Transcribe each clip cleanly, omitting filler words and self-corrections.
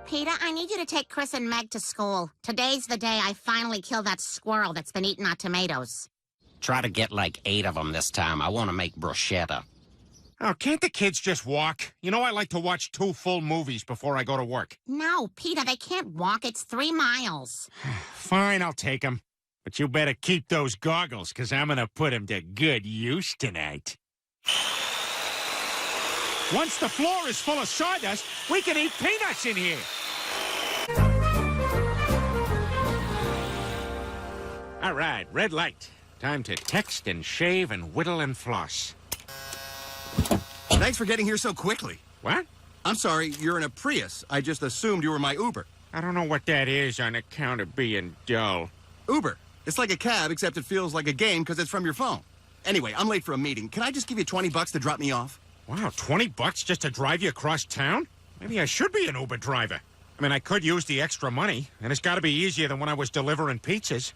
Peter, I need you to take Chris and Meg to school. Today's the day I finally kill that squirrel that's been eating our tomatoes. Try to get like 8 of them this time. I want to make bruschetta. Oh, can't the kids just walk? You know I like to watch 2 full movies before I go to work. No, Peter, they can't walk. It's 3 miles. Fine, I'll take them. But you better keep those goggles, because I'm going to put them to good use tonight. Once the floor is full of sawdust, we can eat peanuts in here. All right, red light. Time to text and shave and whittle and floss. Thanks for getting here so quickly. What? I'm sorry, you're in a Prius. I just assumed you were my Uber. I don't know what that is on account of being dull. Uber. It's like a cab, except it feels like a game because it's from your phone. Anyway, I'm late for a meeting. Can I just give you $20 to drop me off? Wow, $20 just to drive you across town? Maybe I should be an Uber driver. I mean, I could use the extra money, and it's got to be easier than when I was delivering pizzas.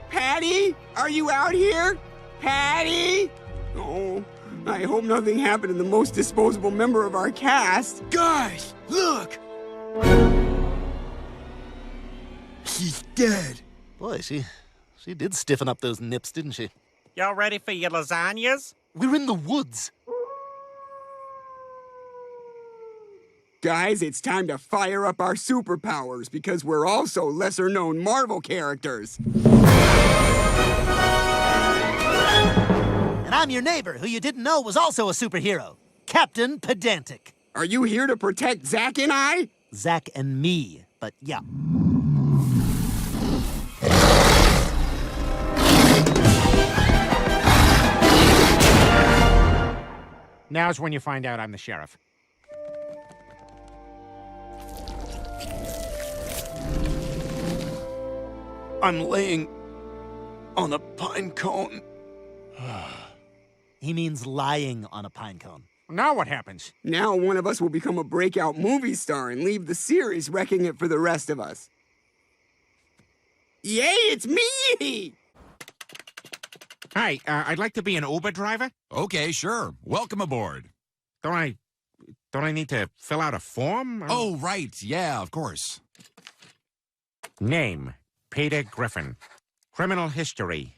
Patty, are you out here? Patty? Oh, I hope nothing happened to the most disposable member of our cast. Guys, look! He's dead. Boy, she did stiffen up those nips, didn't she? Y'all ready for your lasagnas? We're in the woods. Guys, it's time to fire up our superpowers because we're also lesser-known Marvel characters. And I'm your neighbor, who you didn't know was also a superhero, Captain Pedantic. Are you here to protect Zach and I? Zach and me, but yeah. Now's when you find out I'm the sheriff. I'm laying on a pine cone. He means lying on a pine cone. Now what happens? Now one of us will become a breakout movie star and leave the series, wrecking it for the rest of us. Yay, it's me! Hi, I'd like to be an Uber driver. Okay, sure. Welcome aboard. Don't I need to fill out a form? Oh, right. Yeah, of course. Name, Peter Griffin. Criminal history.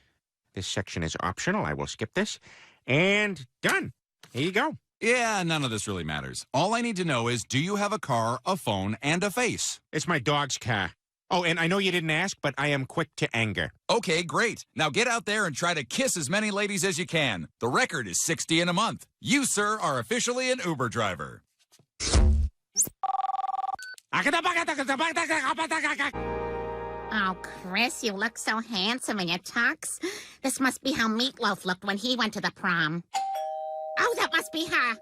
This section is optional. I will skip this. And done. Here you go. Yeah, none of this really matters. All I need to know is, do you have a car, a phone, and a face? It's my dog's car. Oh, and I know you didn't ask, but I am quick to anger. Okay, great. Now get out there and try to kiss as many ladies as you can. The record is 60 in a month. You, sir, are officially an Uber driver. Oh, Chris, you look so handsome in your tux. This must be how Meatloaf looked when he went to the prom. Oh, that must be her.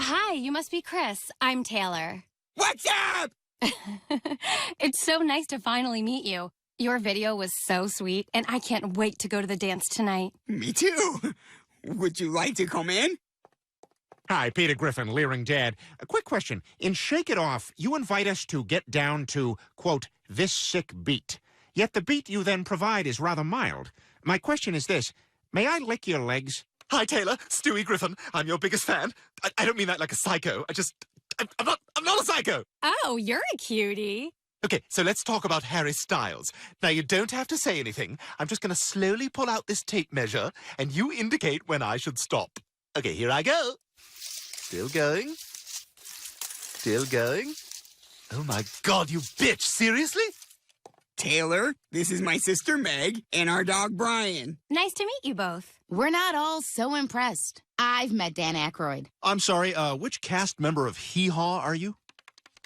Hi, you must be Chris. I'm Taylor. What's up? It's so nice to finally meet you. Your video was so sweet, and I can't wait to go to the dance tonight. Me too. Would you like to come in? Hi, Peter Griffin, leering dad. A quick question. In Shake It Off, you invite us to get down to, quote, this sick beat. Yet the beat you then provide is rather mild. My question is this. May I lick your legs? Hi, Taylor. Stewie Griffin. I'm your biggest fan. I don't mean that like a psycho. I'm not a psycho. Oh, you're a cutie. Okay, so let's talk about Harry Styles. Now, you don't have to say anything. I'm just going to slowly pull out this tape measure, and you indicate when I should stop. Okay, here I go. Still going. Still going. Oh, my God, you bitch. Seriously? Taylor, this is my sister Meg and our dog Brian. Nice to meet you both. We're not all so impressed. I've met Dan Aykroyd. I'm sorry, which cast member of Hee Haw are you?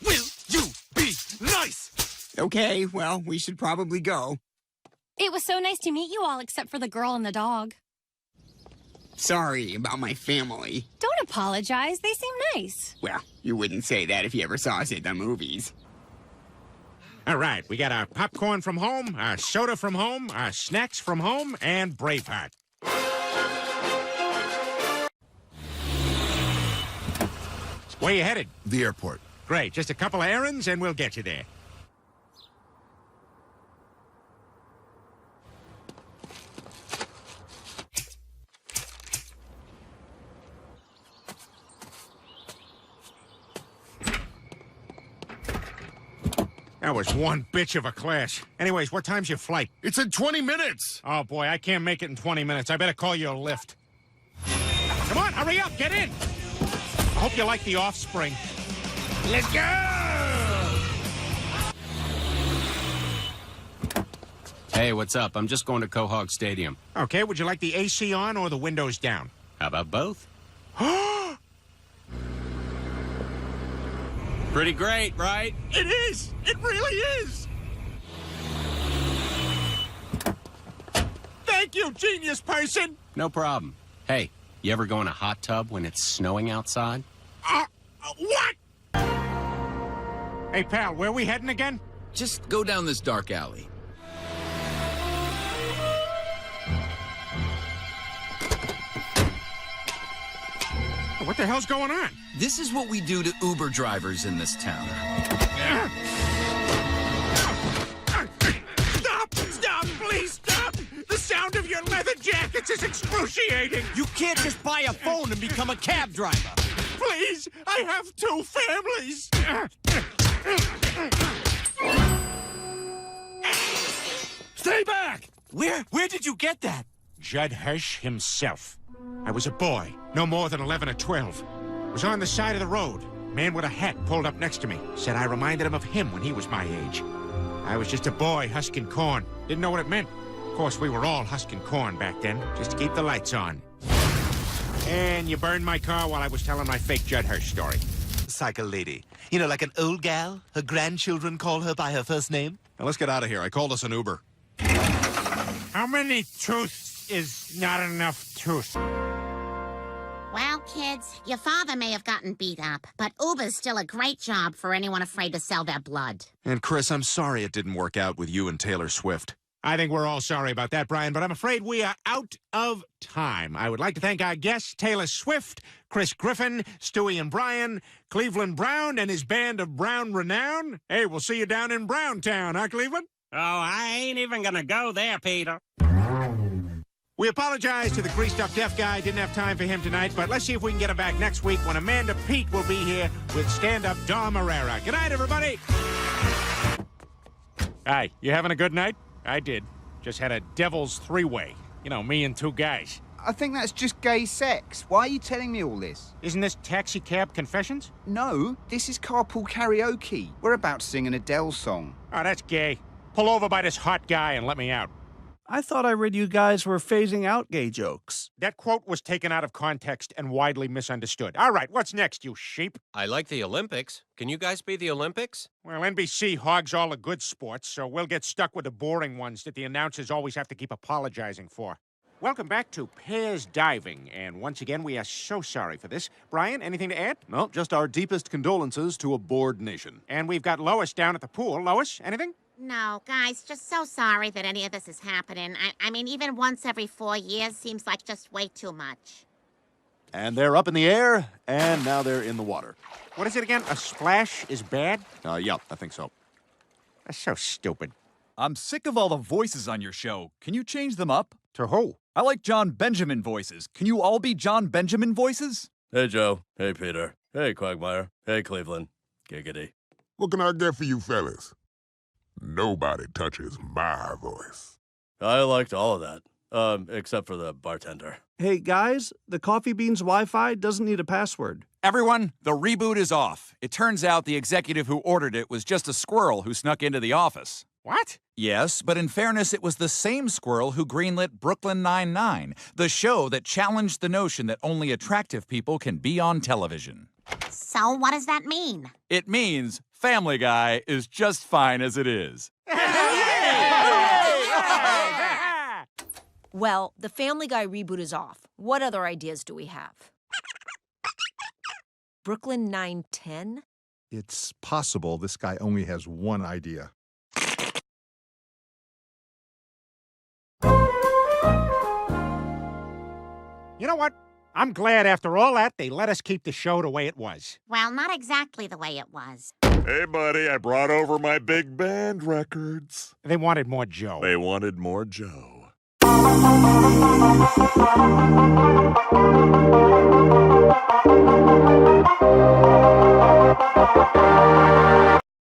Will you be nice? Okay, well, we should probably go. It was so nice to meet you all except for the girl and the dog. Sorry about my family. Don't apologize. They seem nice. Well, you wouldn't say that if you ever saw us at the movies. All right, we got our popcorn from home, our soda from home, our snacks from home, and Braveheart. Where you headed? The airport. Great, just a couple of errands and we'll get you there. That was one bitch of a clash. Anyways, what time's your flight? It's in 20 minutes. Oh, boy, I can't make it in 20 minutes. I better call you a lift. Come on, hurry up, get in. I hope you like The Offspring. Let's go! Hey, what's up? I'm just going to Quahog Stadium. Okay, would you like the AC on or the windows down? How about both? Pretty great, right? It is! It really is! Thank you, genius person! No problem. Hey, you ever go in a hot tub when it's snowing outside? What? Hey, pal, where we heading again? Just go down this dark alley. What the hell's going on? This is what we do to Uber drivers in this town. Stop! Stop! Please stop! The sound of your leather jackets is excruciating! You can't just buy a phone and become a cab driver. Please! I have 2 families! Stay back! Where did you get that? Judd Hirsch himself. I was a boy, no more than 11 or 12. Was on the side of the road. Man with a hat pulled up next to me. Said I reminded him of him when he was my age. I was just a boy husking corn. Didn't know what it meant. Of course, we were all husking corn back then, just to keep the lights on. And you burned my car while I was telling my fake Judd Hirsch story. Psycho lady. You know, like an old gal, her grandchildren call her by her first name. Now let's get out of here. I called us an Uber. How many tooths is not enough tooth? Well, kids, your father may have gotten beat up, but Uber's still a great job for anyone afraid to sell their blood. And Chris, I'm sorry it didn't work out with you and Taylor Swift. I think we're all sorry about that, Brian, but I'm afraid we are out of time. I would like to thank our guests, Taylor Swift, Chris Griffin, Stewie and Brian, Cleveland Brown and his band of Brown renown. Hey, we'll see you down in Browntown, huh, Cleveland? Oh, I ain't even gonna go there, Peter. We apologize to the greased-up deaf guy. Didn't have time for him tonight, but let's see if we can get him back next week when Amanda Peet will be here with stand-up Dom Herrera. Good night, everybody. Hi, you having a good night? I did. Just had a devil's 3-way. You know, me and 2 guys. I think that's just gay sex. Why are you telling me all this? Isn't this Taxi Cab Confessions? No, this is carpool karaoke. We're about to sing an Adele song. Oh, that's gay. Pull over by this hot guy and let me out. I thought I read you guys were phasing out gay jokes. That quote was taken out of context and widely misunderstood. All right, what's next, you sheep? I like the Olympics. Can you guys be the Olympics? Well, NBC hogs all the good sports, so we'll get stuck with the boring ones that the announcers always have to keep apologizing for. Welcome back to Pairs Diving, and once again, we are so sorry for this. Brian, anything to add? No, just our deepest condolences to a bored nation. And we've got Lois down at the pool. Lois, anything? No, guys, just so sorry that any of this is happening. I mean, even once every 4 years seems like just way too much. And they're up in the air, and now they're in the water. What is it again? A splash is bad? Yeah, I think so. That's so stupid. I'm sick of all the voices on your show. Can you change them up? To who? I like John Benjamin voices. Can you all be John Benjamin voices? Hey, Joe. Hey, Peter. Hey, Quagmire. Hey, Cleveland. Giggity. What can I get for you fellas? Nobody touches my voice. I liked all of that, except for the bartender. Hey, guys, the Coffee Beans Wi-Fi doesn't need a password. Everyone, the reboot is off. It turns out the executive who ordered it was just a squirrel who snuck into the office. What? Yes, but in fairness, it was the same squirrel who greenlit Brooklyn Nine-Nine, the show that challenged the notion that only attractive people can be on television. So what does that mean? It means Family Guy is just fine as it is. Well, the Family Guy reboot is off. What other ideas do we have? Brooklyn 9-10? It's possible this guy only has one idea. You know what? I'm glad after all that they let us keep the show the way it was. Well, not exactly the way it was. Hey, buddy, I brought over my big band records. They wanted more Joe. They wanted more Joe.